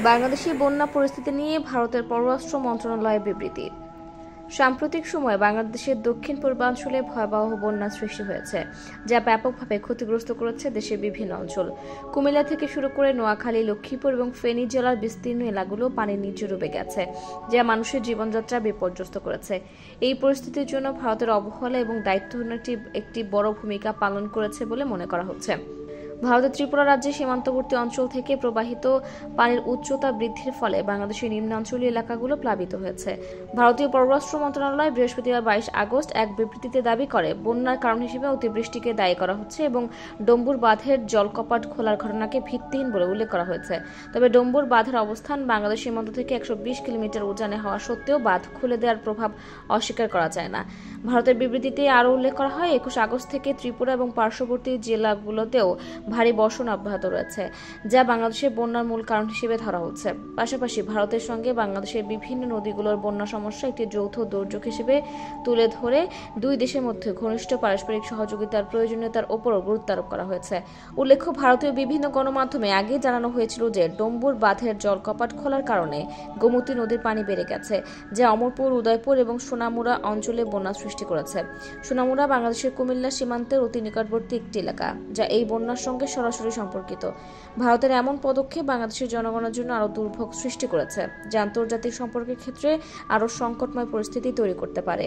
বাংলাদেশে বন্যা পরিস্থিতি নিয়ে ভারতের পররাষ্ট্র মন্ত্রণালয়ের বিবৃতি। সাম্প্রতিক সময়ে বাংলাদেশের দক্ষিণ পূর্বাঞ্চলে ভয়াবহ বন্যার সৃষ্টি হয়েছে, যা ব্যাপকভাবে ক্ষতিগ্রস্ত করেছে দেশের বিভিন্ন অঞ্চল। কুমিল্লা থেকে শুরু করে নোয়াখালী, লক্ষ্মীপুর এবং ফেনী জেলার বিস্তীর্ণ এলাকাগুলো পানির নিচে ডুবে গেছে, যা মানুষের জীবনযাত্রা বিপর্যস্ত করেছে। এই পরিস্থিতির জন্য ভারতের অবহেলা এবং দায়িত্বহীনতা একটি বড় ভূমিকা পালন করেছে বলে মনে করা হচ্ছে। ভারতের ত্রিপুরা রাজ্যের সীমান্তবর্তী অঞ্চল থেকে প্রবাহিত পানির উচ্চতা বৃদ্ধির ফলে বাংলাদেশের নিম্নাঞ্চলীয় এলাকাগুলো প্লাবিত হয়েছে। ভারতীয় পররাষ্ট্র মন্ত্রণালয় বৃহস্পতিবার 22 আগস্ট এক বিবৃতিতে দাবি করে, বন্যার কারণ হিসেবে অতিবৃষ্টিকে দায়ী করা হচ্ছে এবং ডম্বুর বাঁধের জলকপাট খোলার ঘটনাকে ভিত্তিহীন বলে উল্লেখ করা হয়েছে। তবে ডম্বুর বাঁধের অবস্থান বাংলাদেশ সীমান্ত থেকে 120 কিলোমিটার উজানে হওয়া সত্ত্বেও বাঁধ খুলে দেওয়ার প্রভাব অস্বীকার করা যায় না। ভারতের বিবৃতিতে আরও উল্লেখ করা হয়, 21 আগস্ট থেকে ত্রিপুরা এবং পার্শ্ববর্তী জেলাগুলোতেও ভারী বর্ষণ অব্যাহত রয়েছে, যা বাংলাদেশের বন্যার মূল কারণ হিসেবে ধরা হচ্ছে। পাশাপাশি ভারতের সঙ্গে বাংলাদেশের বিভিন্ন নদীগুলোর বন্যা সমস্যা একটি যৌথ দুর্যোগ হিসেবে তুলে ধরে দুই দেশের মধ্যে ঘনিষ্ঠ পারস্পরিক সহযোগিতার প্রয়োজনীয়তার ওপরও গুরুত্ব আরোপ করা হয়েছে। উল্লেখ্য, ভারতীয় বিভিন্ন গণমাধ্যমে আগে জানানো হয়েছিল যে ডম্বুর বাঁধের জলকপাট খোলার কারণে গোমতী নদীর পানি বেড়ে গেছে, যা অমরপুর, উদয়পুর এবং সোনামুড়া অঞ্চলে বন্যা সৃষ্টি করেছে। সোনামুড়া বাংলাদেশের কুমিল্লা সীমান্তের অতি নিকটবর্তী একটি এলাকা, যা এই বন্যার সঙ্গে সরাসরি সম্পর্কিত। ভারতের এমন পদক্ষেপ বাংলাদেশের জনগণের জন্য আরও দুর্ভোগ সৃষ্টি করেছে, যা আন্তর্জাতিক সম্পর্কের ক্ষেত্রে আরও সংকটময় পরিস্থিতি তৈরি করতে পারে।